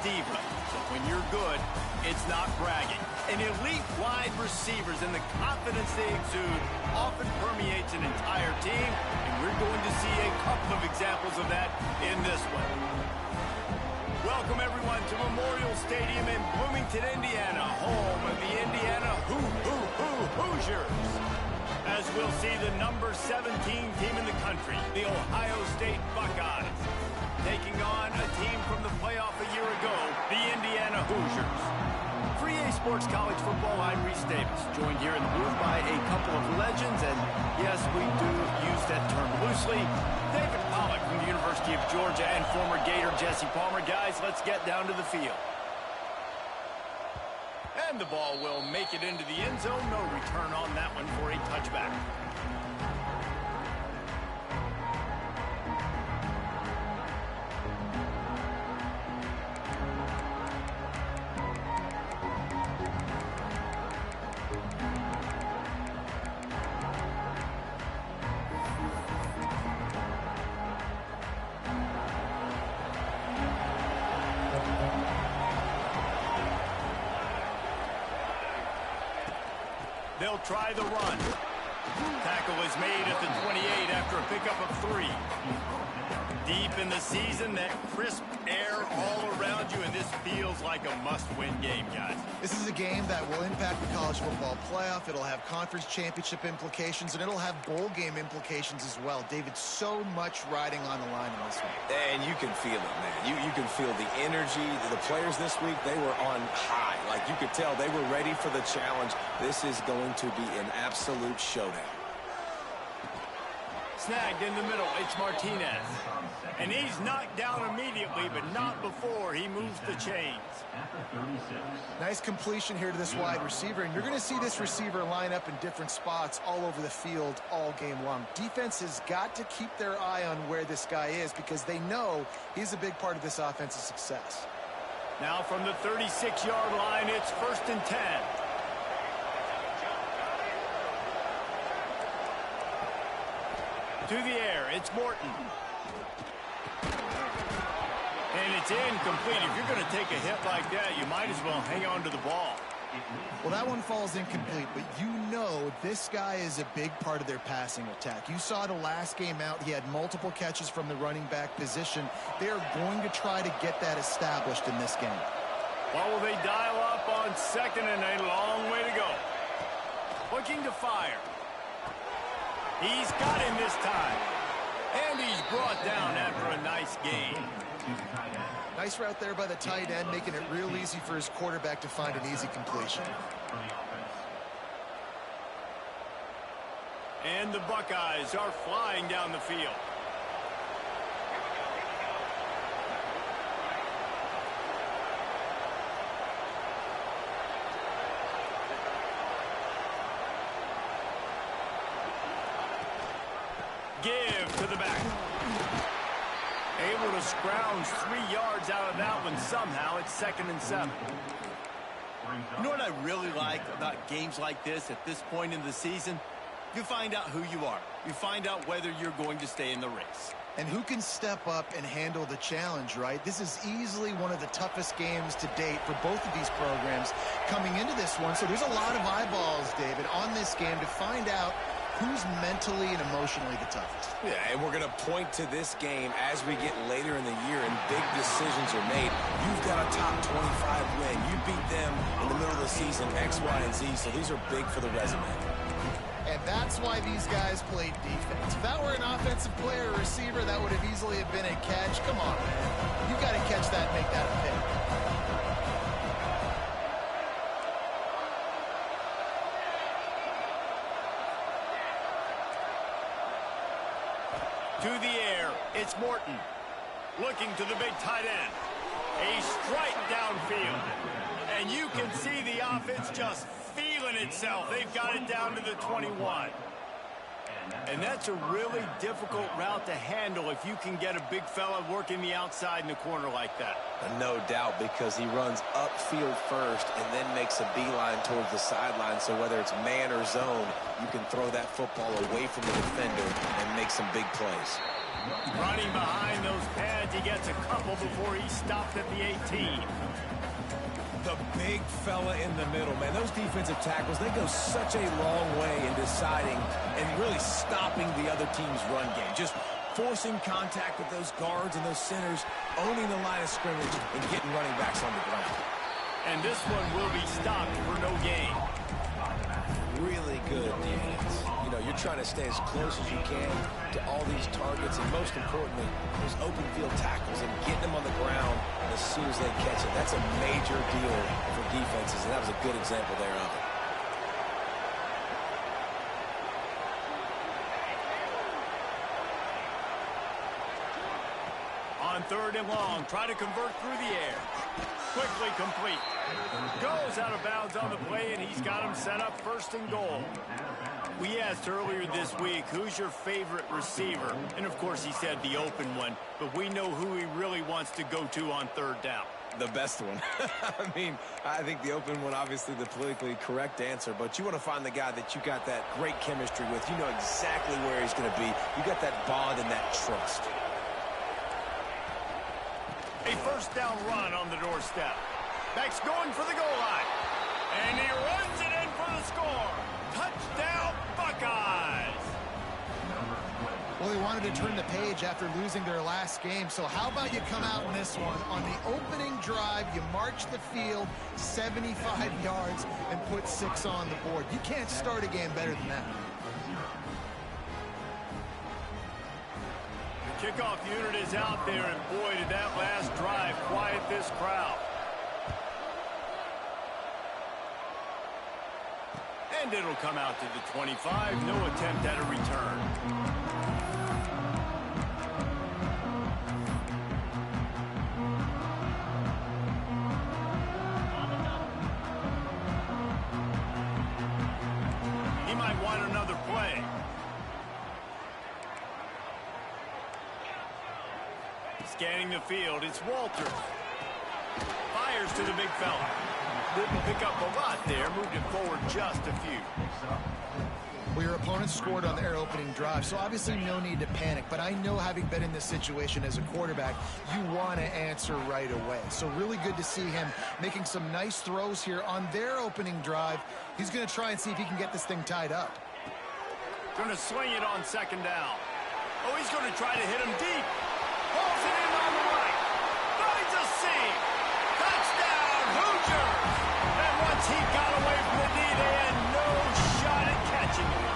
diva. So when you're good, it's not bragging. And elite wide receivers and the confidence they exude often permeates an entire team, and we're going to see a couple of examples of that in this one. Welcome, everyone, to Memorial Stadium in Bloomington, Indiana, home of the Indiana Hoosiers. As we'll see the number 17 team in the country, the Ohio State Buckeyes, taking on a team from the playoff a year ago, the Indiana Hoosiers. For EA Sports College Football, I'm Reese Davis, joined here in the booth by a couple of legends, and yes, we do use that term loosely. David Pollack from the University of Georgia and former Gator Jesse Palmer. Guys, let's get down to the field. And the ball will make it into the end zone. No return on that one for a touchback. They'll try the run. Tackle is made at the 28 after a pickup of 3. Deep in the season, that crisp air all around you, and this feels like a must-win game, guys. This is a game that will impact the college football playoff. It'll have conference championship implications, and it'll have bowl game implications as well. David, so much riding on the line in this one. And you can feel it, man. You can feel the energy. The players this week, they were on high. Like, you could tell they were ready for the challenge. This is going to be an absolute showdown. Snagged in the middle, it's Martinez. And he's knocked down immediately, but not before he moves the chains. Nice completion here to this wide receiver, and you're going to see this receiver line up in different spots all over the field all game long. Defense has got to keep their eye on where this guy is because they know he's a big part of this offense's success. Now from the 36-yard line, it's 1st and 10. To the air, it's Morton. And it's incomplete. If you're going to take a hit like that, you might as well hang on to the ball. Well, that one falls incomplete, but you know this guy is a big part of their passing attack. You saw the last game out. He had multiple catches from the running back position. They are going to try to get that established in this game. Well, will they dial up on 2nd and a long way to go? Looking to fire. He's got him this time. And he's brought down after a nice gain. Nice route there by the tight end, making it real easy for his quarterback to find an easy completion. And the Buckeyes are flying down the field. Give to the back. Able to scrounge 3 yards out of that one somehow. It's 2nd and 7. You know what I really like about games like this at this point in the season? You find out who you are. You find out whether you're going to stay in the race. And who can step up and handle the challenge, right? This is easily one of the toughest games to date for both of these programs coming into this one. So there's a lot of eyeballs, David, on this game to find out who's mentally and emotionally the toughest. Yeah, and we're going to point to this game as we get later in the year and big decisions are made. You've got a top 25 win. You beat them in the middle of the season, X, Y, and Z, so these are big for the resume. And that's why these guys played defense. If that were an offensive player or receiver, that would have easily have been a catch. Come on, man. You got to catch that and make that a pick. To the air, it's Morton. Looking to the big tight end. A strike downfield. And you can see the offense just feeling itself. They've got it down to the 21. And that's a really difficult route to handle if you can get a big fella working the outside in the corner like that. No doubt, because he runs upfield first and then makes a beeline towards the sideline. So whether it's man or zone, you can throw that football away from the defender and make some big plays. Running behind those pads, he gets a couple before he stopped at the 18. The big fella in the middle, man. Those defensive tackles, they go such a long way in deciding and really stopping the other team's run game. Just forcing contact with those guards and those centers, owning the line of scrimmage, and getting running backs on the ground. And this one will be stopped for no gain. Really good defense. You know, you're trying to stay as close as you can to all these targets, and most importantly, those open field tackles and getting them on the ground as soon as they catch it. That's a major deal for defenses, and that was a good example there of it. On 3rd and long, try to convert through the air. Quickly complete. Goes out of bounds on the play, and he's got him set up 1st and goal. We asked earlier this week, who's your favorite receiver? And, of course, he said the open one, but we know who he really wants to go to on 3rd down. The best one. I mean, I think the open one, obviously the politically correct answer, but you want to find the guy that you got that great chemistry with. You know exactly where he's going to be. You got that bond and that trust. A 1st down run on the doorstep. Beck's going for the goal line. And he runs it in for the score. Touchdown, Buckeyes. Well, they wanted to turn the page after losing their last game. So how about you come out in this one? On the opening drive, you march the field 75 yards and put 6 on the board. You can't start a game better than that. Kickoff unit is out there, and boy, did that last drive quiet this crowd. And it'll come out to the 25. No attempt at a return. He might want another play. Scanning the field, it's Walters. Fires to the big fella. Didn't pick up a lot there, moved it forward just a few. Well, your opponent scored on their opening drive, so obviously no need to panic. But I know, having been in this situation as a quarterback, you want to answer right away. So really good to see him making some nice throws here on their opening drive. He's going to try and see if he can get this thing tied up. Going to swing it on 2nd down. Oh, he's going to try to hit him deep. Pulls it in on the right. Finds a seam. Touchdown, Hoosiers. And once he got away from the knee, they had no shot at catching him.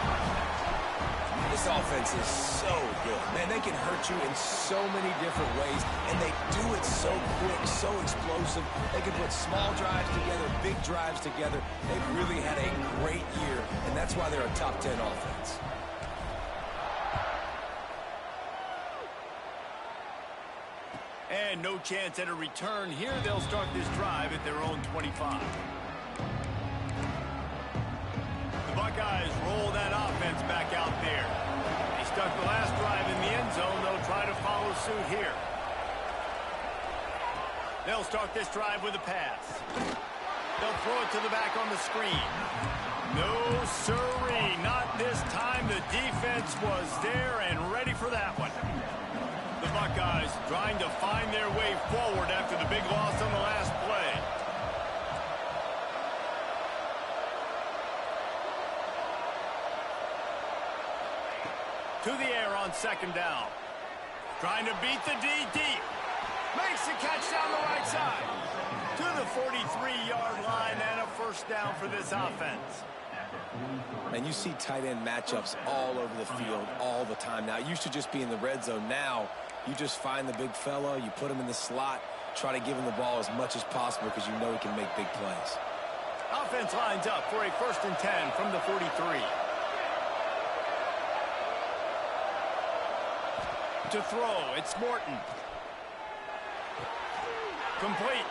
This offense is so good. Man, they can hurt you in so many different ways, and they do it so quick, so explosive. They can put small drives together, big drives together. They've really had a great year, and that's why they're a top 10 offense. And no chance at a return here. They'll start this drive at their own 25. The Buckeyes roll that offense back out there. They stuck the last drive in the end zone. They'll try to follow suit here. They'll start this drive with a pass. They'll throw it to the back on the screen. No siree, not this time. The defense was there and ready for that one. The Buckeyes trying to find their way forward after the big loss on the last play. To the air on 2nd down. Trying to beat the D deep. Makes the catch down the right side. To the 43-yard line and a 1st down for this offense. And you see tight end matchups all over the field all the time. Now, it used to just be in the red zone. Now, you just find the big fella, you put him in the slot, try to give him the ball as much as possible because you know he can make big plays. Offense lines up for a 1st and 10 from the 43. To throw, it's Morton. Complete.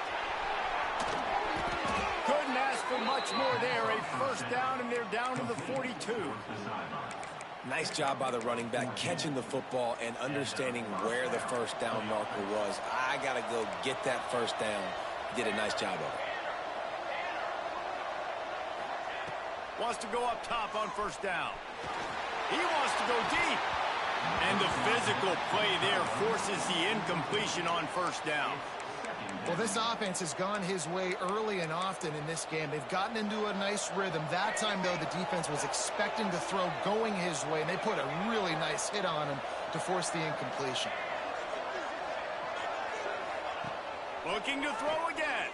Couldn't ask for much more there. A 1st down, and they're down to the 42. Nice job by the running back, catching the football and understanding where the 1st down marker was. I got to go get that 1st down. He did a nice job of it. Wants to go up top on 1st down. He wants to go deep. And the physical play there forces the incompletion on first down. Well, this offense has gone his way early and often in this game. They've gotten into a nice rhythm. That time, though, the defense was expecting to throw going his way, and they put a really nice hit on him to force the incompletion. Looking to throw again.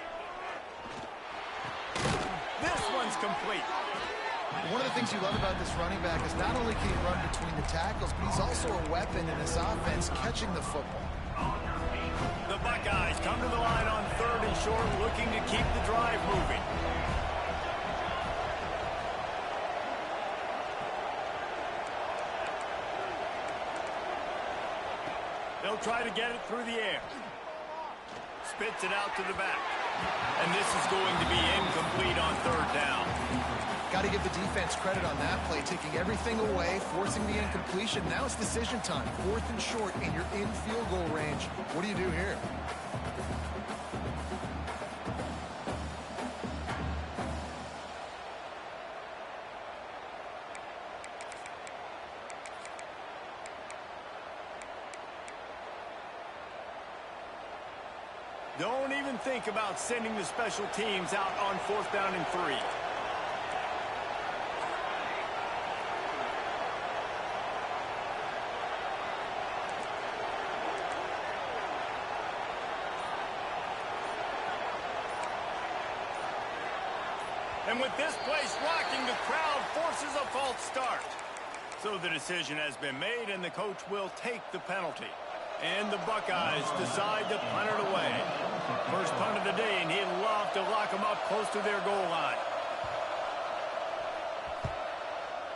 This one's complete. One of the things you love about this running back is not only can he run between the tackles, but he's also a weapon in this offense catching the football. The Buckeyes come to the line on 3rd and short, looking to keep the drive moving. They'll try to get it through the air. Spits it out to the back. And this is going to be incomplete on 3rd down. Got to give the defense credit on that play, taking everything away, forcing the incompletion. Now it's decision time. 4th and short, and you're in field goal range. What do you do here? Don't even think about sending the special teams out on 4th down and 3. And with this place rocking, the crowd forces a false start. So the decision has been made, and the coach will take the penalty. And the Buckeyes decide to punt it away. First punt of the day, and he'd love to lock them up close to their goal line.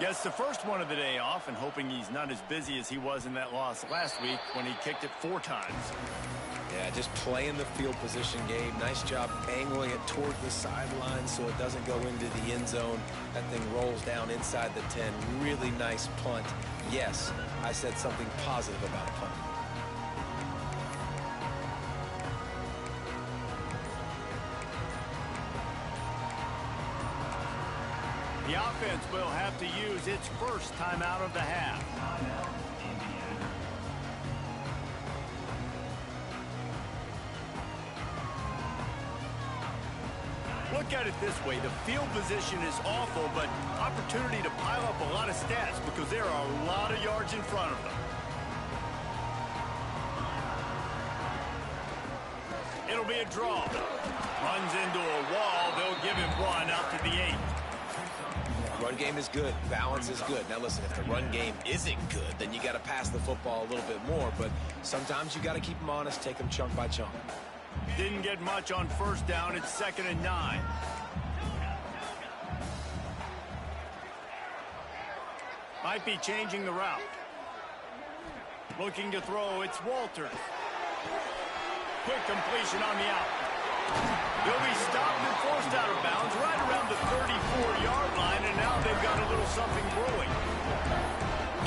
Gets the first one of the day off, and hoping he's not as busy as he was in that loss last week when he kicked it 4 times. Yeah, just playing the field position game. Nice job angling it toward the sideline so it doesn't go into the end zone. That thing rolls down inside the 10. Really nice punt. Yes, I said something positive about punt. The offense will have to use its first timeout of the half. Look at it this way. The field position is awful, but opportunity to pile up a lot of stats because there are a lot of yards in front of them. It'll be a draw. Runs into a wall. They'll give him 1 out to the 8. Run game is good. Balance is good. Now listen, if the run game isn't good, then you got to pass the football a little bit more. But sometimes you got to keep them honest, take them chunk by chunk. Didn't get much on first down. It's 2nd and 9. Might be changing the route. Looking to throw. It's Walters. Quick completion on the out. He'll be stopped and forced out of bounds right around the 34-yard line, and now they've got a little something brewing.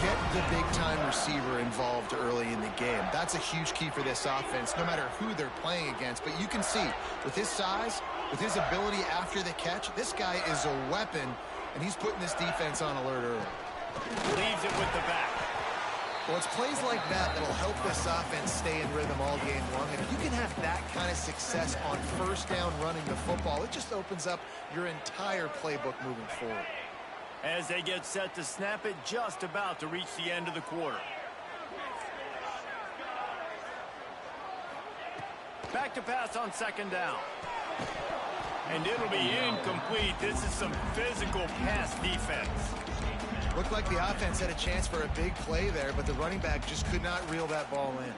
Get the big-time receiver involved early in the game. That's a huge key for this offense, no matter who they're playing against. But you can see, with his size, with his ability after the catch, this guy is a weapon, and he's putting this defense on alert early. Leaves it with the back. Well, it's plays like that that'll help this offense stay in rhythm all game long. And if you can have that kind of success on first down running the football, it just opens up your entire playbook moving forward. As they get set to snap it, just about to reach the end of the quarter. Back to pass on 2nd down. And it'll be incomplete. This is some physical pass defense. Looked like the offense had a chance for a big play there, but the running back just could not reel that ball in.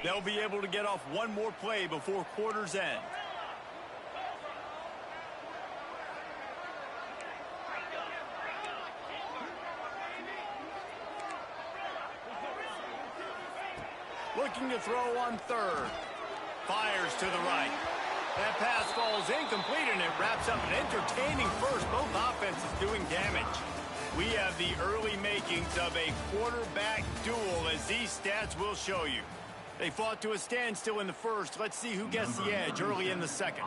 They'll be able to get off one more play before quarter's end. Looking to throw on 3rd. Fires to the right. That pass falls incomplete, and it wraps up an entertaining first. Both offenses doing damage. We have the early makings of a quarterback duel, as these stats will show you. They fought to a standstill in the first. Let's see who gets the edge early in the second.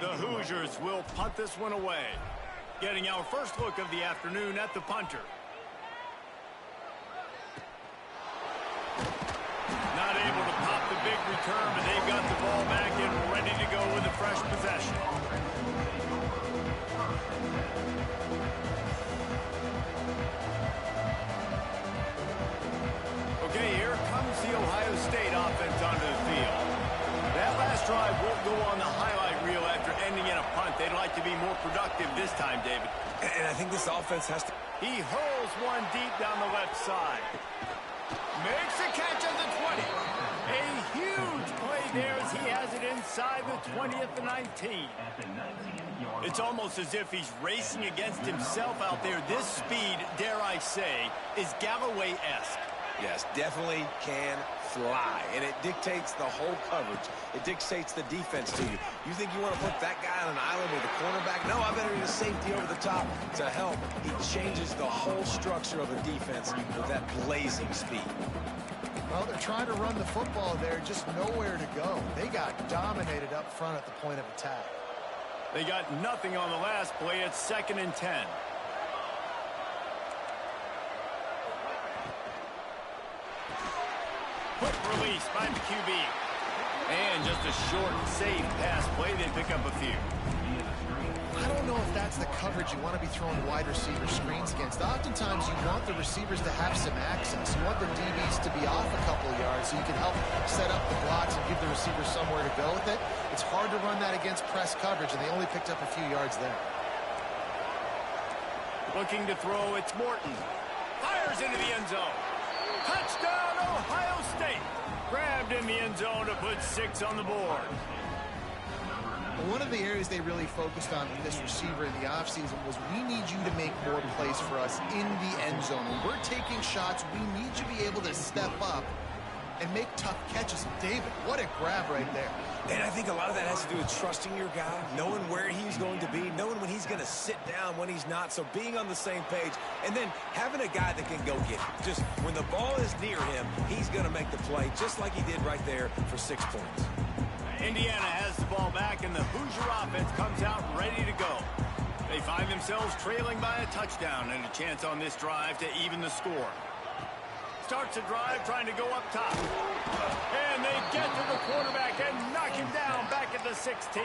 The Hoosiers will punt this one away. Getting our first look of the afternoon at the punter. Not able to pop the big return, but they've got the ball back and ready to go with a fresh possession. Okay, here comes the Ohio State offense onto the field. That last drive won't go on the highlight reel after ending in a punt. They'd like to be more productive this time, David. And I think this offense has to... He hurls one deep down the left side. Makes a catch at the 20. A huge play there as he has it inside the 20 at the 19. It's almost as if he's racing against himself out there. This speed, dare I say, is Galloway-esque. Yes, definitely can fly, and it dictates the whole coverage. It dictates the defense to you. You think you want to put that guy on an island with a cornerback? No, I better need a safety over the top to help. He changes the whole structure of a defense with that blazing speed. Well, they're trying to run the football there, just nowhere to go. They got dominated up front at the point of attack. They got nothing on the last play. It's 2nd and 10. Quick release by the QB. And just a short, safe pass play. They pick up a few. I don't know if that's the coverage you want to be throwing wide receiver screens against. Oftentimes, you want the receivers to have some access. You want the DBs to be off a couple of yards so you can help set up the blocks and give the receivers somewhere to go with it. It's hard to run that against press coverage, and they only picked up a few yards there. Looking to throw, it's Morton. Fires into the end zone. Touchdown, Ohio State. Grabbed in the end zone to put 6 on the board. One of the areas they really focused on with this receiver in the offseason was we need you to make more plays for us in the end zone. When we're taking shots, we need you to be able to step up and make tough catches. David, what a grab right there. And I think a lot of that has to do with trusting your guy, knowing where he's going to be, knowing when he's going to sit down, when he's not, so being on the same page, and then having a guy that can go get it. Just when the ball is near him, he's going to make the play, just like he did right there for 6 points. Indiana has the ball back, and the Hoosier offense comes out ready to go. They find themselves trailing by a touchdown and a chance on this drive to even the score. Starts a drive trying to go up top. And they get to the quarterback and knock him down back at the 16.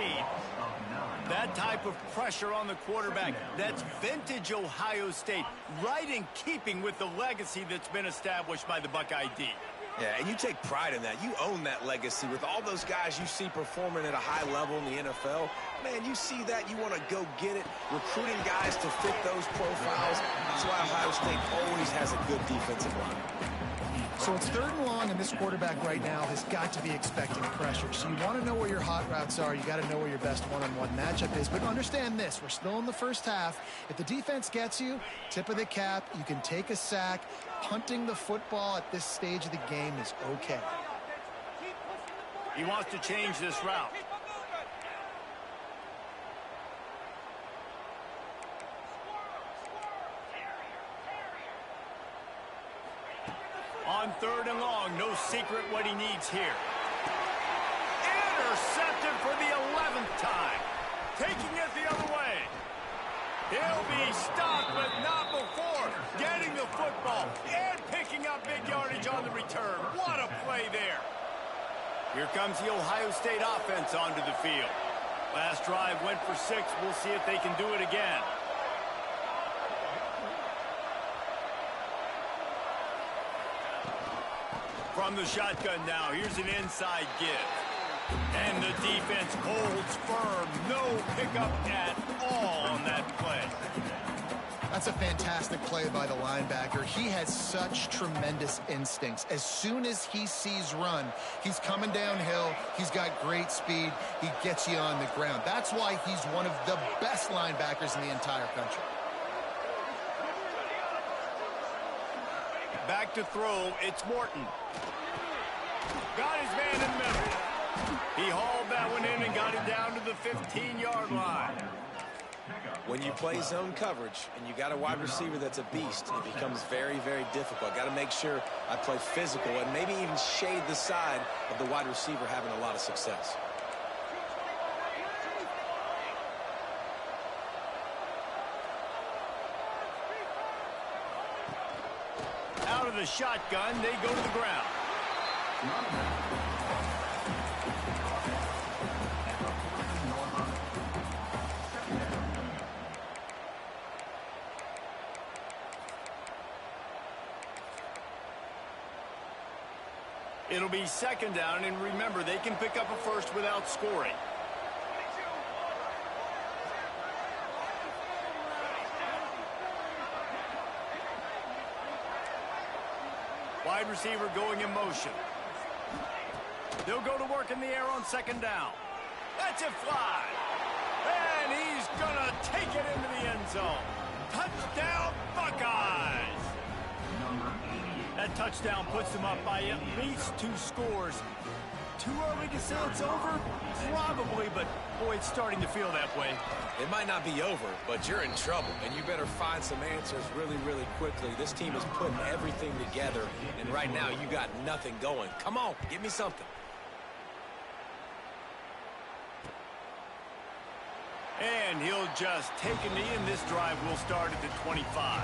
That type of pressure on the quarterback, that's vintage Ohio State, right in keeping with the legacy that's been established by the Buckeye D. Yeah, and you take pride in that. You own that legacy with all those guys you see performing at a high level in the NFL. Man, you see that, you want to go get it, recruiting guys to fit those profiles. That's why Ohio State always has a good defensive line. So it's 3rd and long, and this quarterback right now has got to be expecting pressure. So you want to know where your hot routes are. You got to know where your best one-on-one matchup is. But understand this, we're still in the first half. If the defense gets you, tip of the cap, you can take a sack. Punting the football at this stage of the game is okay. He wants to change this route. On 3rd and long, no secret what he needs here. Intercepted for the 11th time. Taking it the other way. He'll be stopped, but not before getting the football and picking up big yardage on the return. What a play there. Here comes the Ohio State offense onto the field. Last drive went for 6. We'll see if they can do it again. From the shotgun now, here's an inside give. And the defense holds firm. No pickup at all on that play. That's a fantastic play by the linebacker. He has such tremendous instincts. As soon as he sees run, he's coming downhill. He's got great speed. He gets you on the ground. That's why he's one of the best linebackers in the entire country. Back to throw, it's Morton. Got his man in the middle. He hauled that one in and got it down to the 15-yard line. When When you play zone coverage and you got a wide receiver that's a beast, it becomes very, very difficult. Got to make sure I play physical and maybe even shade the side of the wide receiver having a lot of success. Out of the shotgun, they go to the ground. It'll be second down, and remember, they can pick up a first without scoring. Wide receiver going in motion. They'll go to work in the air on second down. That's a fly. And he's going to take it into the end zone. Touchdown, Buckeyes! That touchdown puts them up by at least 2 scores. Too early to say it's over? Probably, but boy, it's starting to feel that way. It might not be over, but you're in trouble, and you better find some answers really, really quickly. This team is putting everything together, and right now you got nothing going. Come on, give me something. And he'll just take a knee, and this drive will start at the 25.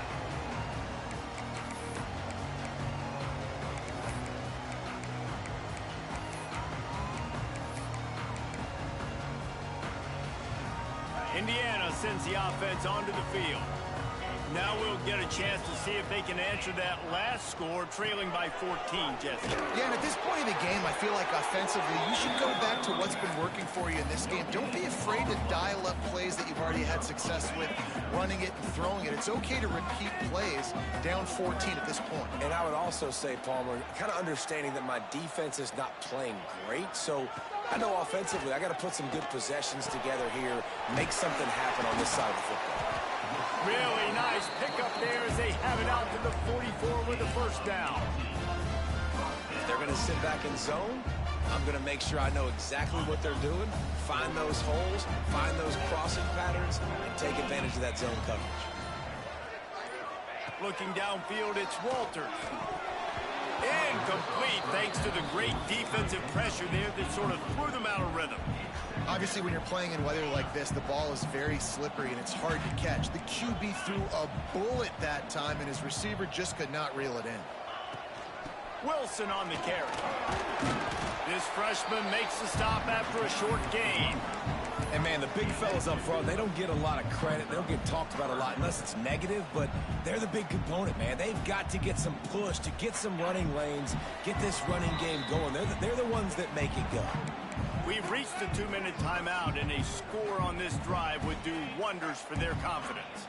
Indiana sends the offense onto the field. Now we'll get a chance to see if they can answer that last score, trailing by 14, Jesse. Yeah, and at this point of the game, I feel like offensively, you should go back to what's been working for you in this game. Don't be afraid to dial up plays that you've already had success with, running it and throwing it. It's okay to repeat plays down 14 at this point. And I would also say, Palmer, kind of understanding that my defense is not playing great, so I know offensively I got to put some good possessions together here, make something happen on this side of the football. Really nice pickup there as they have it out to the 44 with the first down. If they're going to sit back in zone, I'm going to make sure I know exactly what they're doing, find those holes, find those crossing patterns, and take advantage of that zone coverage. Looking downfield, it's Walters. Incomplete thanks to the great defensive pressure there that sort of threw them out of rhythm. Obviously, when you're playing in weather like this, the ball is very slippery and it's hard to catch. The QB threw a bullet that time, and his receiver just could not reel it in. Wilson on the carry. This freshman makes the stop after a short gain. And, man, the big fellas up front, they don't get a lot of credit. They don't get talked about a lot unless it's negative, but they're the big component, man. They've got to get some push, to get some running lanes, get this running game going. They're the ones that make it go. We've reached the 2-minute timeout, and a score on this drive would do wonders for their confidence.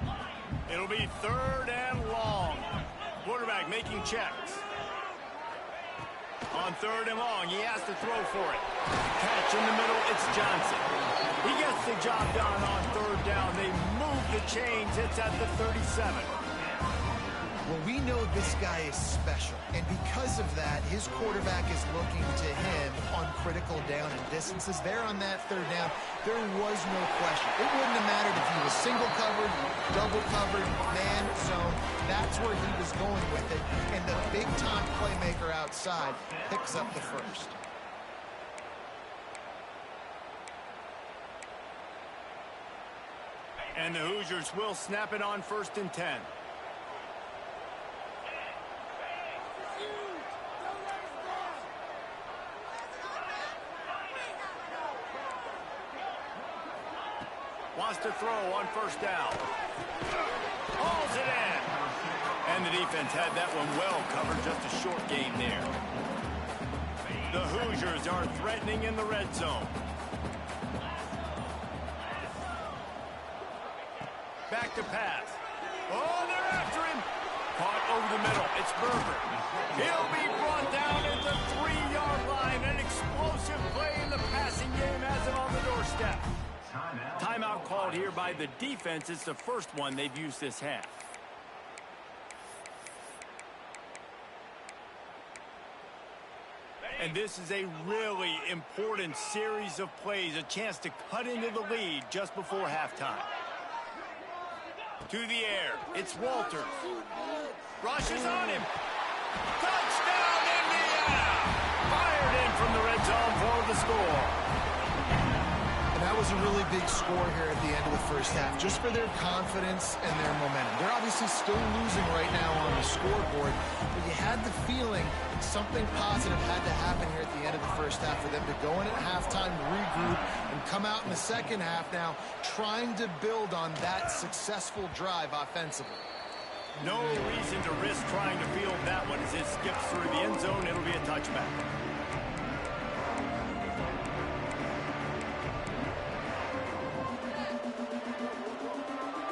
It'll be third and long. Quarterback making checks. On third and long, he has to throw for it. Catch in the middle, it's Johnson. He gets the job done on third down. They move the chains. It's at the 37. Well, we know this guy is special, and because of that, his quarterback is looking to him on critical down and distances. There on that third down, there was no question. It wouldn't have mattered if he was single covered, double covered, man zone. That's where he was going with it, and the big-time playmaker outside picks up the first. And the Hoosiers will snap it on 1st and 10. Wants to throw on 1st down. Hauls it in. And the defense had that one well covered. Just a short gain there. The Hoosiers are threatening in the red zone. Back to pass. Oh, they're after him. Caught over the middle. It's Berger. He'll be brought down at the 3-yard line. An explosive play in the passing game has him on the doorstep. Timeout called here by the defense. It's the first one they've used this half. And this is a really important series of plays, a chance to cut into the lead just before halftime. To the air, it's Walters. Rushes on him. Touchdown, Indiana! Fired in from the red zone for the score. And that was a really big score here at the end of the first half, just for their confidence and their momentum. They're obviously still losing right now on the scoreboard, but you had the feeling something positive had to happen here at the end of the first half for them to go in at halftime, regroup, and come out in the second half now trying to build on that successful drive offensively. No reason to risk trying to field that one as it skips through the end zone. It'll be a touchback.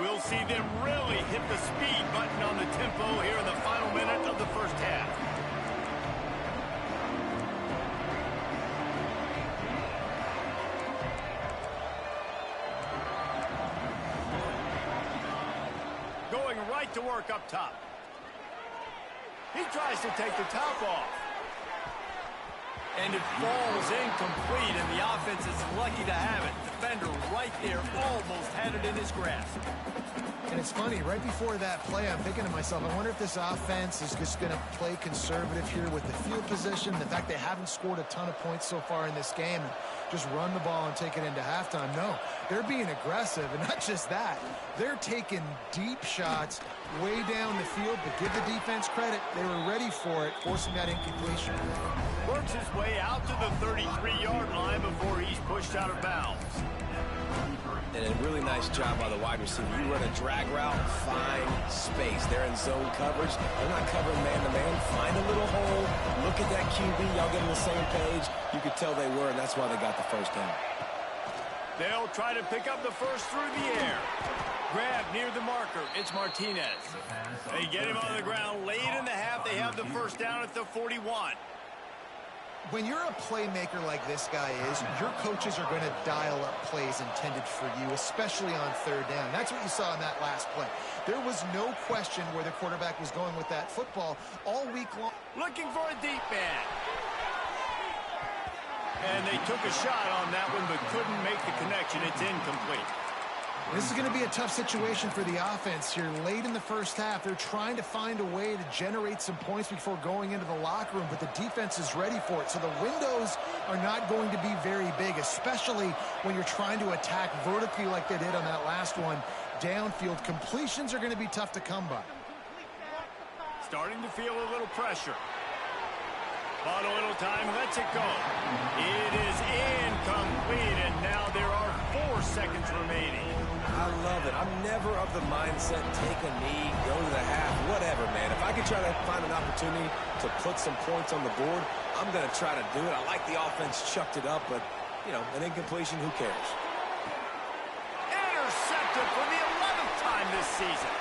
We'll see them really hit the speed button on the tempo here in the final minute of the first half. Going right to work up top. He tries to take the top off. And it falls incomplete, and the offense is lucky to have it. Defender right there almost had it in his grasp. And it's funny, right before that play, I'm thinking to myself, I wonder if this offense is just going to play conservative here with the field position, the fact they haven't scored a ton of points so far in this game, and just run the ball and take it into halftime. No, they're being aggressive, and not just that. They're taking deep shots way down the field, but give the defense credit. They were ready for it, forcing that incompletion. Works his way out to the 33-yard line before he's pushed out of bounds. And a really nice job by the wide receiver. You run a drag route, find space. They're in zone coverage. They're not covering man-to-man. Find a little hole. Look at that QB. Y'all get on the same page. You could tell they were, and that's why they got the first down. They'll try to pick up the first through the air. Grab near the marker. It's Martinez. They get him on the ground late in the half. They have the first down at the 41. When you're a playmaker like this guy is, your coaches are going to dial up plays intended for you, especially on third down. That's what you saw in that last play. There was no question where the quarterback was going with that football all week long. Looking for a deep man. And they took a shot on that one, but couldn't make the connection. It's incomplete. This is going to be a tough situation for the offense here. Late in the first half, they're trying to find a way to generate some points before going into the locker room, but the defense is ready for it. So the windows are not going to be very big, especially when you're trying to attack vertically like they did on that last one. Downfield completions are going to be tough to come by. Starting to feel a little pressure. Bought a little time, lets it go. It is incomplete, and now there are 4 seconds remaining. I love it. I'm never of the mindset, take a knee, go to the half, whatever, man. If I could try to find an opportunity to put some points on the board, I'm going to try to do it. I like the offense chucked it up, but, you know, an incompletion, who cares? Intercepted for the 11th time this season.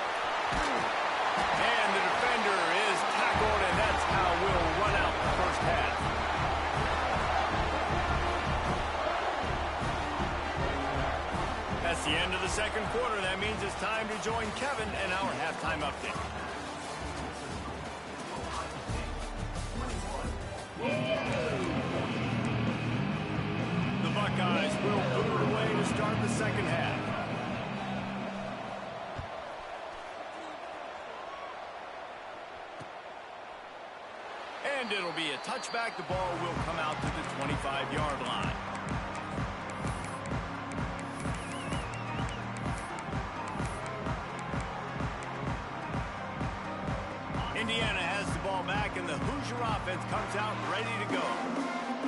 And the defender is tackled, and that's how we'll run out the first half. That's the end of the second quarter. That means it's time to join Kevin and our halftime update. The Buckeyes will put it away to start the second half. And it'll be a touchback. The ball will come out to the 25-yard line. Indiana has the ball back, and the Hoosier offense comes out ready to go.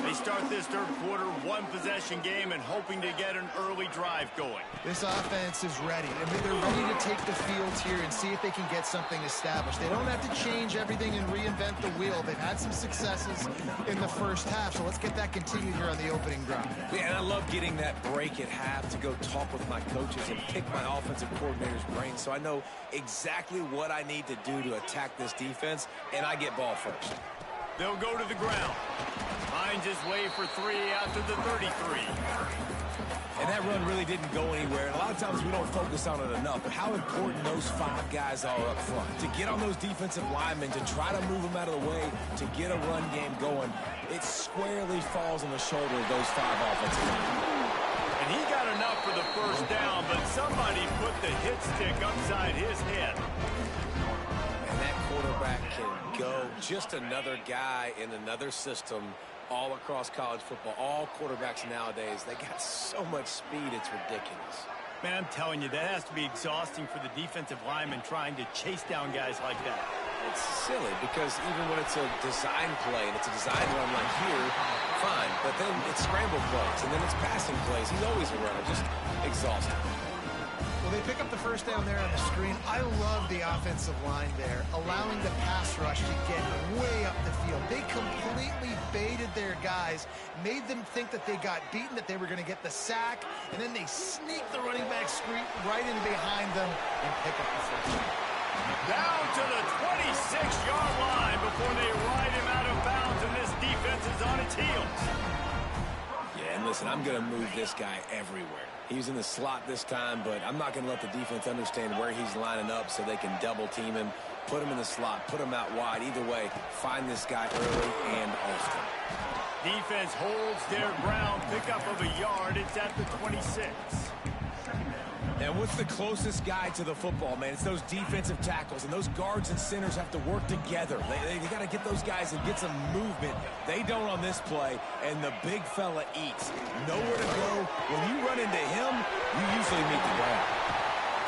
They start this third quarter, one-possession game, and hoping to get an early drive going. This offense is ready. I mean, they're ready to take the field here and see if they can get something established. They don't have to change everything and reinvent the wheel. They've had some successes in the first half, so let's get that continued here on the opening drive. Yeah, and I love getting that break at half to go talk with my coaches and pick my offensive coordinator's brain so I know exactly what I need to do to attack this defense, and I get ball first. They'll go to the ground. Finds his way for 3 after the 33. And that run really didn't go anywhere. And a lot of times we don't focus on it enough. But how important those 5 guys are up front. To get on those defensive linemen, to try to move them out of the way, to get a run game going, it squarely falls on the shoulder of those 5 offensive linemen. And he got enough for the first down, but somebody put the hit stick upside his head. And that quarterback can go. Just another guy in another system all across college football. All quarterbacks nowadays, they got so much speed, it's ridiculous. Man, I'm telling you, that has to be exhausting for the defensive lineman trying to chase down guys like that. It's silly because even when it's a design play and it's a design run like here, fine. But then it's scramble plays and then it's passing plays. He's always a runner, just exhausting. Well, they pick up the first down there on the screen. I love the offensive line there, allowing the pass rush to get way up the field. They completely baited their guys, made them think that they got beaten, that they were going to get the sack, and then they sneak the running back screen right in behind them and pick up the first down. Down to the 26-yard line before they ride him out of bounds, and this defense is on its heels. Yeah, and listen, I'm going to move this guy everywhere. He's in the slot this time, but I'm not going to let the defense understand where he's lining up so they can double team him, put him in the slot, put him out wide. Either way, find this guy early and often. Defense holds their ground, pickup of a yard. It's at the 26. And what's the closest guy to the football, man? It's those defensive tackles, and those guards and centers have to work together. They got to get those guys and get some movement. They don't on this play, and the big fella eats. Nowhere to go. When you run into him, you usually meet the ground.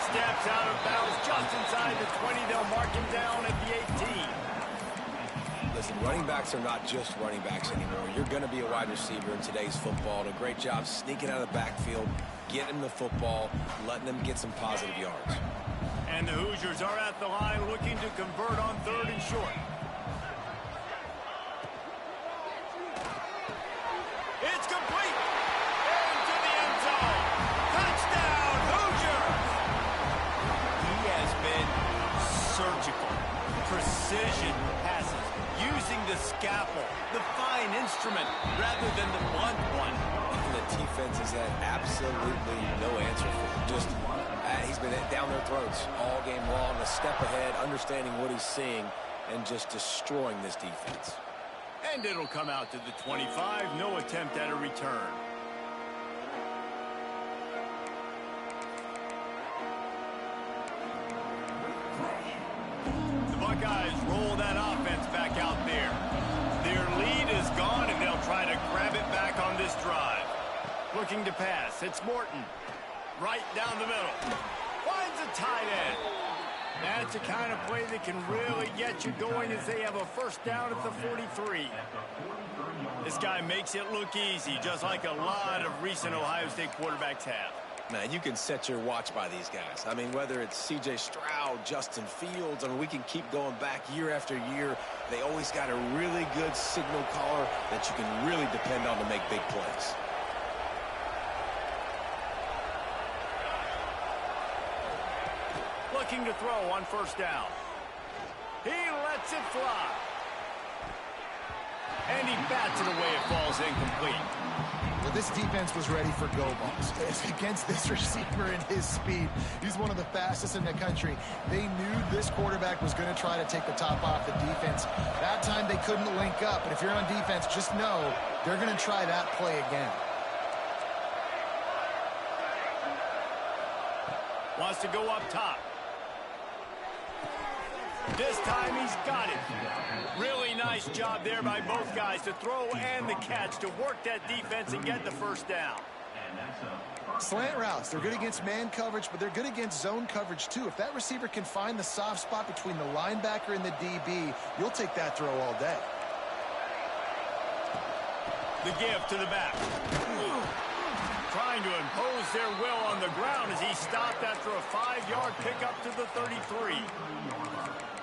Steps out of bounds just inside the 20. They'll mark him down at the 18. Listen, running backs are not just running backs anymore. You're going to be a wide receiver in today's football. A great job sneaking out of the backfield, getting him the football, letting them get some positive yards. And the Hoosiers are at the line looking to convert on 3rd and short. It's complete. Into the end zone. Touchdown, Hoosiers. He has been surgical. Precision passes. Using the scalpel, the fine instrument, rather than the blunt one. And the defense has had absolutely no answer for him. Just, he's been down their throats all game long, a step ahead, understanding what he's seeing, and just destroying this defense. And it'll come out to the 25, no attempt at a return. The Buckeyes roll that offense back out there. Their lead is gone, and they'll try to grab it back on this drive. Looking to pass. It's Morton. Right down the middle. Finds a tight end. That's the kind of play that can really get you going as they have a first down at the 43. This guy makes it look easy, just like a lot of recent Ohio State quarterbacks have. Man, you can set your watch by these guys. I mean, whether it's C.J. Stroud, Justin Fields, I mean, we can keep going back year after year. They always got a really good signal caller that you can really depend on to make big plays. Looking to throw on first down. He lets it fly. And he bats it away. It falls incomplete. Well, this defense was ready for go balls. Against this receiver and his speed, he's one of the fastest in the country. They knew this quarterback was going to try to take the top off the defense. That time they couldn't link up. But if you're on defense, just know they're going to try that play again. Wants to go up top. This time he's got it. Really nice job there by both guys to throw and the catch to work that defense and get the first down. Slant routes, they're good against man coverage, but they're good against zone coverage too. If that receiver can find the soft spot between the linebacker and the DB, you'll take that throw all day. The give to the back. Trying to impose their will on the ground as he stopped after a 5-yard pickup to the 33.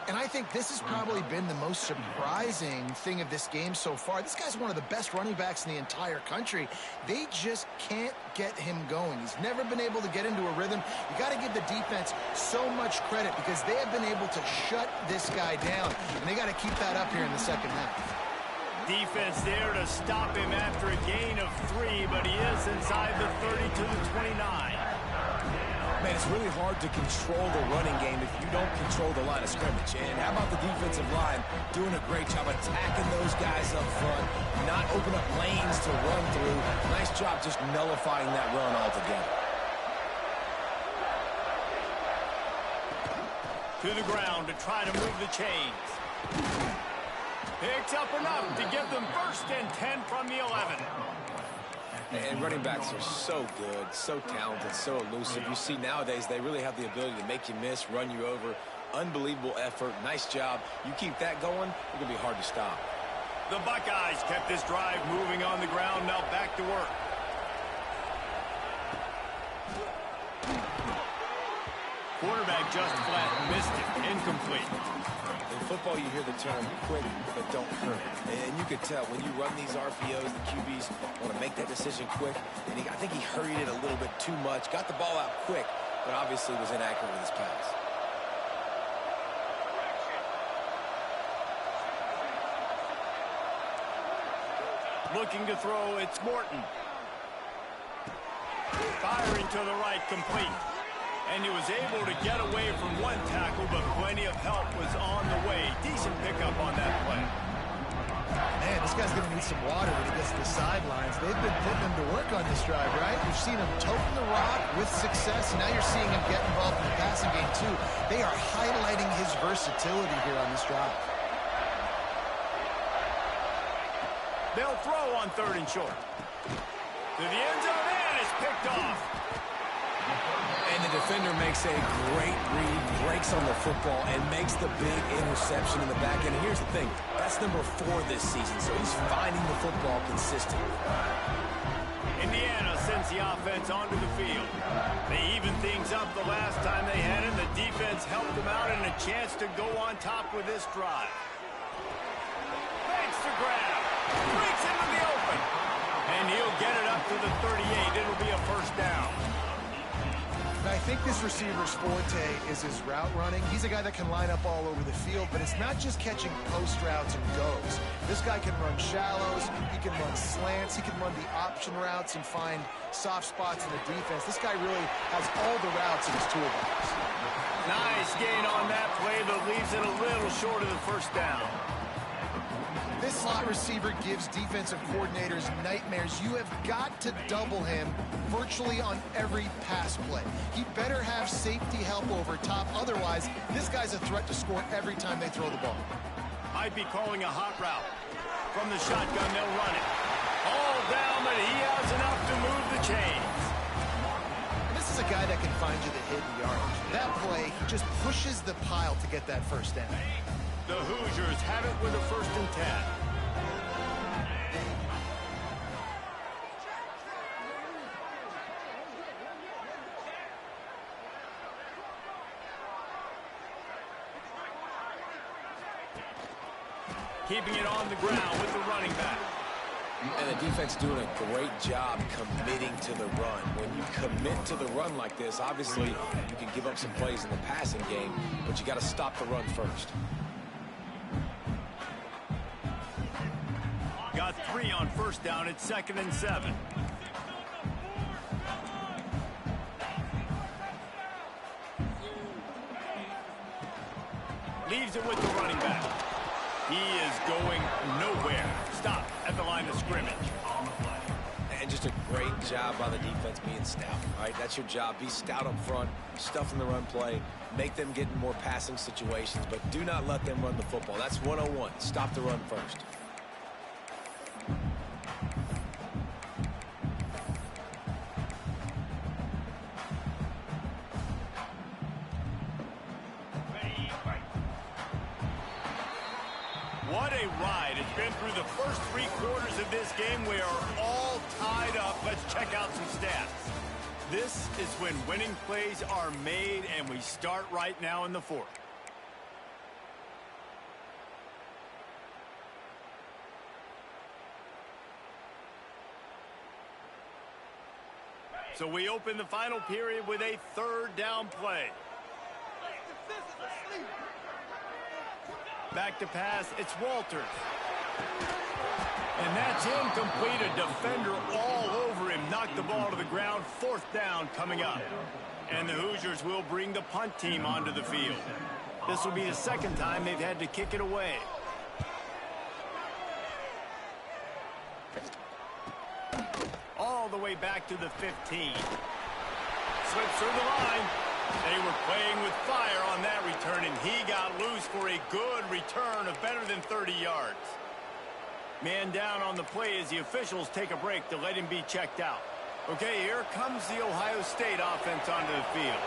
And I think this has probably been the most surprising thing of this game so far. This guy's one of the best running backs in the entire country. They just can't get him going. He's never been able to get into a rhythm. You got to give the defense so much credit because they have been able to shut this guy down. And they got to keep that up here in the second half. Defense there to stop him after a gain of 3, but he is inside the 30 to the 29. Man, it's really hard to control the running game if you don't control the line of scrimmage. And how about the defensive line doing a great job attacking those guys up front, not open up lanes to run through. Nice job just nullifying that run altogether. To the ground to try to move the chains. Picks up enough to give them 1st and 10 from the 11. And running backs are so good, so talented, so elusive. You see nowadays they really have the ability to make you miss, run you over. Unbelievable effort. Nice job. You keep that going, it's going to be hard to stop. The Buckeyes kept this drive moving on the ground. Now back to work. Quarterback just flat missed it. Incomplete. In football, you hear the term quick, but don't hurt. And you could tell when you run these RPOs, the QBs want to make that decision quick. And I think he hurried it a little bit too much. Got the ball out quick, but obviously was inaccurate with his pass. Looking to throw, it's Morton. Firing to the right, complete. And he was able to get away from one tackle, but plenty of help was on the way. Decent pickup on that play. Man, this guy's going to need some water when he gets to the sidelines. They've been putting him to work on this drive, right? You've seen him toting the rock with success, and now you're seeing him get involved in the passing game, too. They are highlighting his versatility here on this drive. They'll throw on 3rd and short. To the end zone, and it's picked off. And the defender makes a great read, breaks on the football, and makes the big interception in the back end. And here's the thing, that's number 4 this season, so he's finding the football consistently. Indiana sends the offense onto the field. They evened things up the last time they had it. The defense helped them out and a chance to go on top with this drive. Makes the grab. Breaks into the open. And he'll get it up to the 38. It'll be a 1st down. I think this receiver's forte is his route running. He's a guy that can line up all over the field, but it's not just catching post routes and goes. This guy can run shallows, he can run slants, he can run the option routes and find soft spots in the defense. This guy really has all the routes in his toolbox. Nice gain on that play, but leaves it a little short of the 1st down. This slot receiver gives defensive coordinators nightmares. You have got to double him virtually on every pass play. He better have safety help over top. Otherwise, this guy's a threat to score every time they throw the ball. Might be calling a hot route. From the shotgun, they'll run it. All down, but he has enough to move the chains. And this is a guy that can find you the hidden yardage. That play, he just pushes the pile to get that 1st down. The Hoosiers have it with a 1st and 10. Keeping it on the ground with the running back. And the defense doing a great job committing to the run. When you commit to the run like this, obviously you can give up some plays in the passing game, but you got to stop the run first. Got 3 on 1st down. It's 2nd and 7. Leaves it with the running back. He is going nowhere. Stop at the line of scrimmage. And just a great job by the defense being stout. All right, that's your job. Be stout up front, stuff in the run play, make them get in more passing situations, but do not let them run the football. That's 101. Stop the run first. What a ride. It's been through the first 3 quarters of this game. We are all tied up. Let's check out some stats. This is when winning plays are made, and we start right now in the 4th. So we open the final period with a 3rd down play. Back to pass, it's Walters. And that's incomplete. A defender all over him. Knocked the ball to the ground. 4th down coming up. And the Hoosiers will bring the punt team onto the field. This will be the 2nd time they've had to kick it away. All the way back to the 15. Slips through the line. They were playing with fire on that return, and he got loose for a good return of better than 30 yards. Man down on the play as the officials take a break to let him be checked out. Okay, here comes the Ohio State offense onto the field.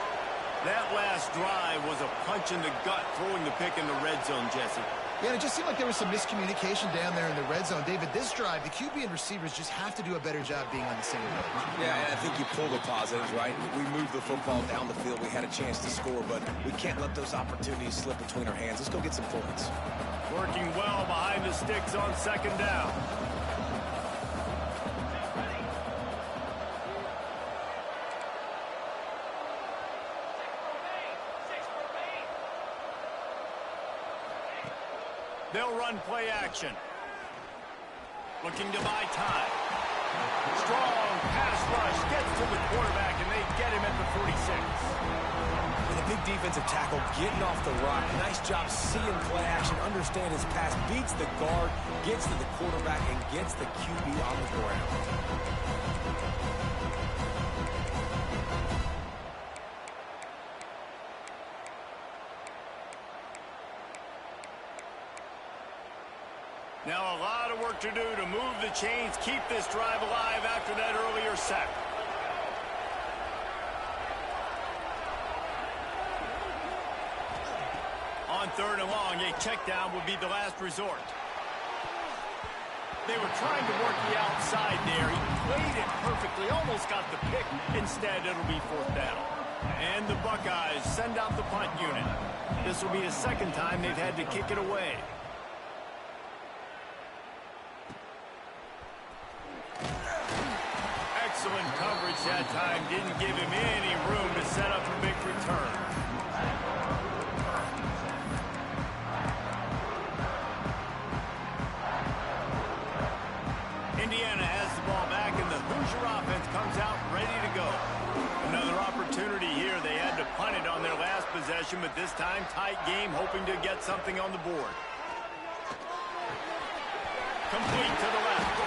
That last drive was a punch in the gut, throwing the pick in the red zone, Jesse. Yeah, it just seemed like there was some miscommunication down there in the red zone. David, this drive, the QB and receivers just have to do a better job being on the same page. Yeah, and I think you pull the positives, right? We moved the football down the field. We had a chance to score, but we can't let those opportunities slip between our hands. Let's go get some points. Working well behind the sticks on second down. They'll run play action. Looking to buy time. Strong pass rush gets to the quarterback, and they get him at the 46. And a big defensive tackle getting off the rock. Nice job seeing play action, understand his pass, beats the guard, gets to the quarterback, and gets the QB on the ground. Now a lot of work to do to move the chains, keep this drive alive after that earlier sack. On third and long, a check down would be the last resort. They were trying to work the outside there. He played it perfectly, almost got the pick. Instead, it'll be fourth down. And the Buckeyes send out the punt unit. This will be the second time they've had to kick it away. Excellent coverage that time. Didn't give him any room to set up a big return. Indiana has the ball back, and the Hoosier offense comes out ready to go. Another opportunity here. They had to punt it on their last possession, but this time tight game, hoping to get something on the board. Complete to the left.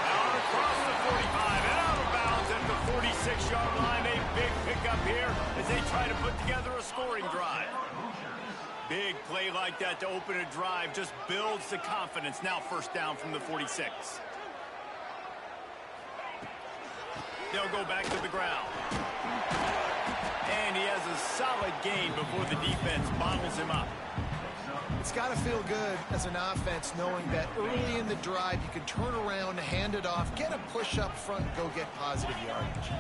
Out across the 45 and out of bounds at the 46-yard line. A big pickup here as they try to put together a scoring drive. Big play like that to open a drive just builds the confidence. Now first down from the 46. They'll go back to the ground. And he has a solid gain before the defense bottles him up. It's got to feel good as an offense knowing that early in the drive you can turn around, hand it off, get a push up front, and go get positive yardage.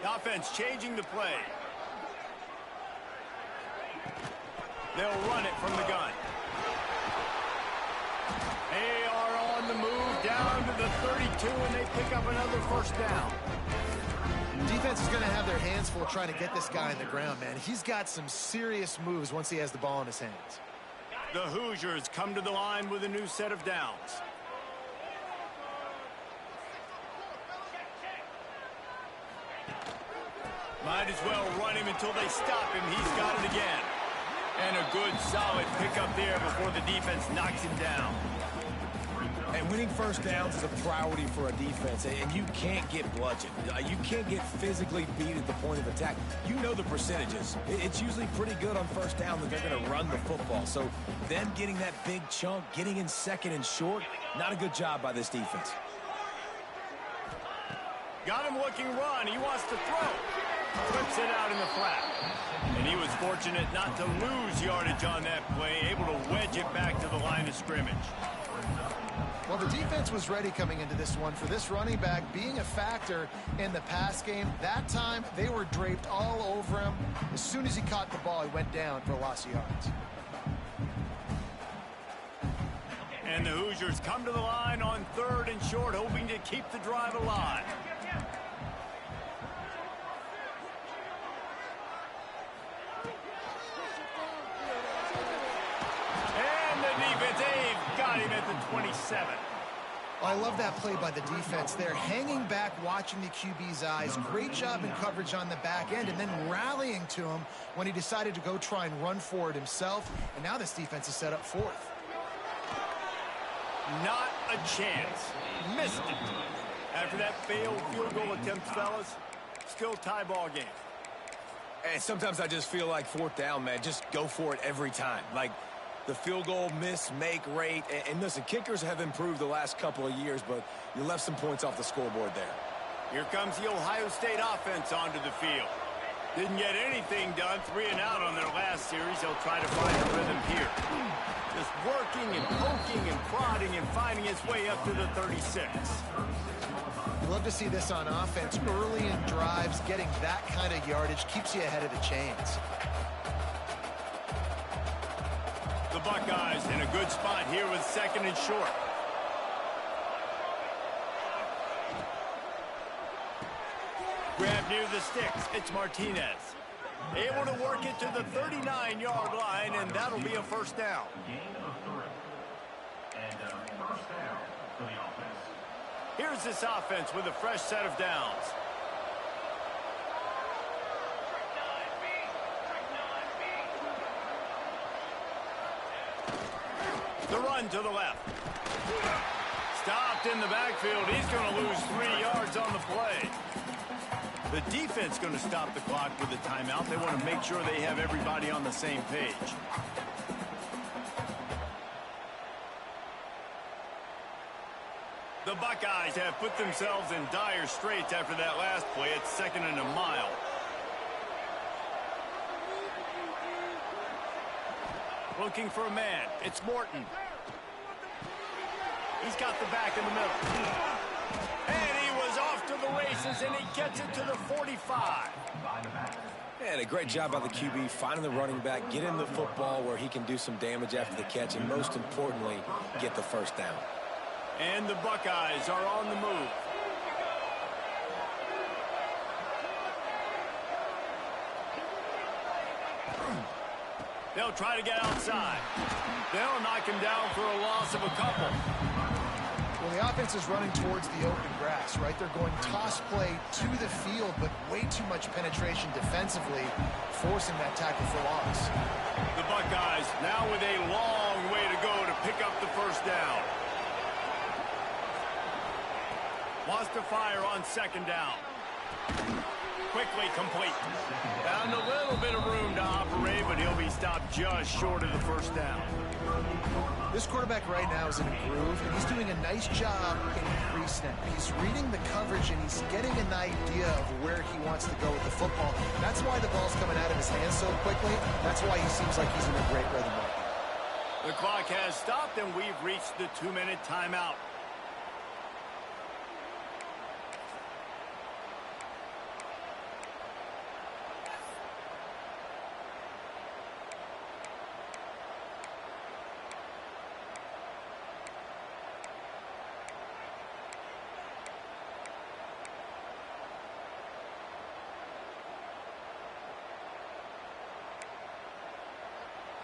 The offense changing the play. They'll run it from the gun. They are on the move down to the 32, and they pick up another first down. Defense is going to have their hands full trying to get this guy on the ground, man. He's got some serious moves once he has the ball in his hands. The Hoosiers come to the line with a new set of downs. Might as well run him until they stop him. He's got it again. And a good, solid pickup there before the defense knocks him down. And winning first downs is a priority for a defense, and you can't get bludgeoned. You can't get physically beat at the point of attack. You know the percentages. It's usually pretty good on first down that they're going to run the football. So them getting that big chunk, getting in second and short, not a good job by this defense. Got him looking run. He wants to throw. Flips it out in the flat. And he was fortunate not to lose yardage on that play, able to wedge it back to the line of scrimmage. Well, the defense was ready coming into this one for this running back being a factor in the pass game. That time, they were draped all over him. As soon as he caught the ball, he went down for a loss of yards. And the Hoosiers come to the line on third and short, hoping to keep the drive alive. And the defense, they've got him at the 27. I love that play by the defense there, hanging back, watching the QB's eyes. Great job in coverage on the back end, and then rallying to him when he decided to go try and run for it himself. And now this defense is set up fourth. Not a chance. Missed it. After that failed field goal attempt, fellas, still tie ball game. And sometimes I just feel like fourth down, man, just go for it every time. Like the field goal miss-make rate. And listen, kickers have improved the last couple of years, but you left some points off the scoreboard there. Here comes the Ohio State offense onto the field. Didn't get anything done, 3 and out on their last series. They'll try to find a rhythm here. Just working and poking and prodding and finding his way up to the 36. You love to see this on offense. Early in drives, getting that kind of yardage keeps you ahead of the chains. The Buckeyes in a good spot here with 2nd and short. Grab near the sticks. It's Martinez. Able to work it to the 39-yard line, and that'll be a first down. Here's this offense with a fresh set of downs. The run to the left. Stopped in the backfield. He's going to lose 3 yards on the play. The defense going to stop the clock with a timeout. They want to make sure they have everybody on the same page. The Buckeyes have put themselves in dire straits after that last play. It's 2nd and a mile. Looking for a man. It's Morton. He's got the back in the middle. And he was off to the races, and he gets it to the 45. And a great job by the QB finding the running back, getting the football where he can do some damage after the catch, and most importantly, get the first down. And the Buckeyes are on the move. They'll try to get outside. They'll knock him down for a loss of a couple. Well, the offense is running towards the open grass, right? They're going toss play to the field, but way too much penetration defensively, forcing that tackle for loss. The Buckeyes now with a long way to go to pick up the first down. Wants to fire on 2nd down. Quickly complete. Found a little bit of room to operate, but he'll be stopped just short of the first down. This quarterback right now is in a groove, and he's doing a nice job in pre-snap. He's reading the coverage, and he's getting an idea of where he wants to go with the football. That's why the ball's coming out of his hands so quickly. That's why he seems like he's in a great rhythm right now. The clock has stopped, and we've reached the 2-minute timeout.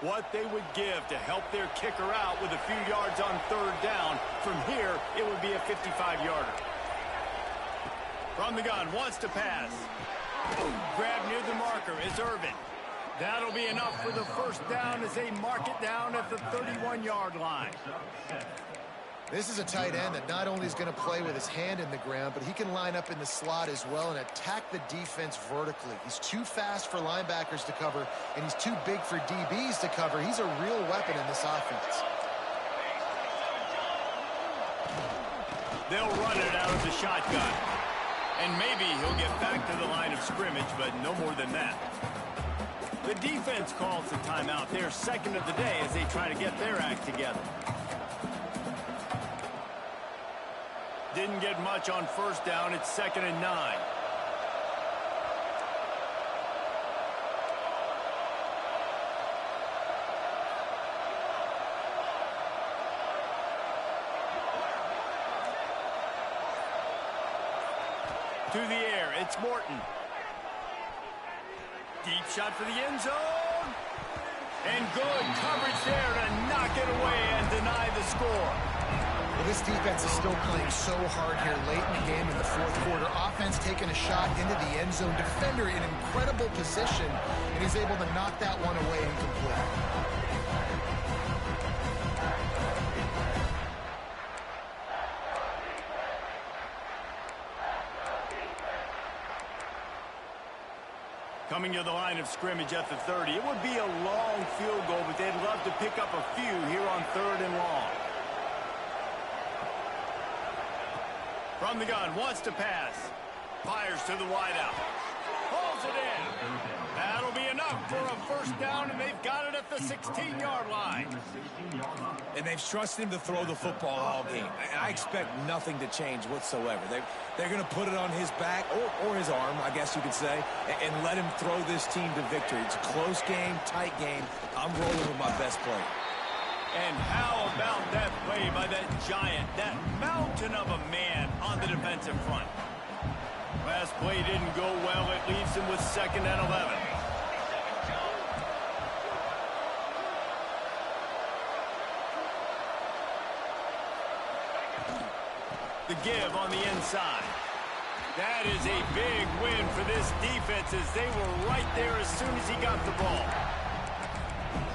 What they would give to help their kicker out with a few yards on 3rd down. From here, it would be a 55-yarder. From the gun, wants to pass. Grab near the marker is Irvin. That'll be enough for the first down as they mark it down at the 31-yard line. This is a tight end that not only is going to play with his hand in the ground, but he can line up in the slot as well and attack the defense vertically. He's too fast for linebackers to cover, and he's too big for DBs to cover. He's a real weapon in this offense. They'll run it out of the shotgun. And maybe he'll get back to the line of scrimmage, but no more than that. The defense calls the timeout. They're 2nd of the day as they try to get their act together. Didn't get much on 1st down. It's 2nd and 9. To the air, it's Morton. Deep shot for the end zone. And good coverage there to knock it away and deny the score. Well, this defense is still playing so hard here late in the game in the 4th quarter. Offense taking a shot into the end zone. Defender in incredible position, and he's able to knock that one away incomplete. Coming to the line of scrimmage at the 30. It would be a long field goal, but they'd love to pick up a few here on 3rd and long. From the gun, wants to pass. Fires to the wideout. Pulls it in. That'll be enough for a 1st down, and they've got it at the 16-yard line. And they've trusted him to throw the football all game. And I expect nothing to change whatsoever. They're going to put it on his back, or his arm, I guess you could say, and let him throw this team to victory. It's a close game, tight game. I'm rolling with my best player. And how about that play by that giant, that mountain of a man on the defensive front? Last play didn't go well. It leaves him with 2nd and 11. The give on the inside. That is a big win for this defense as they were right there as soon as he got the ball.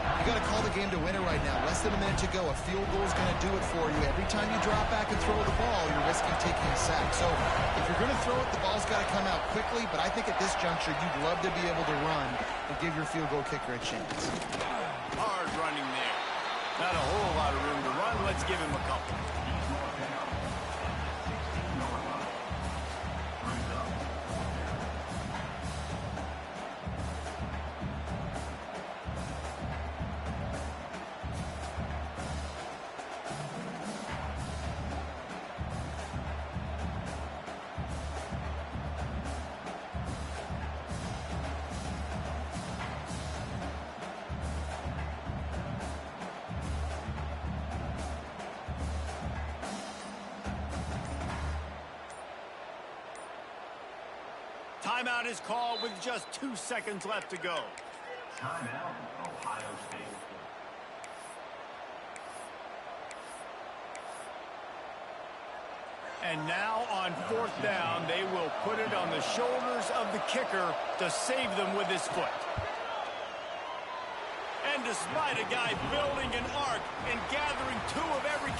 You got to call the game to win it right now. Less than a minute to go. A field goal is going to do it for you. Every time you drop back and throw the ball, you're risking taking a sack. So if you're going to throw it, the ball's got to come out quickly. But I think at this juncture, you'd love to be able to run and give your field goal kicker a chance. Hard running there. Not a whole lot of room to run. Let's give him a couple. Timeout is called with just 2 seconds left to go. Timeout, Ohio State. And now on 4th down, they will put it on the shoulders of the kicker to save them with his foot. And despite a guy building an arc and gathering 2 of every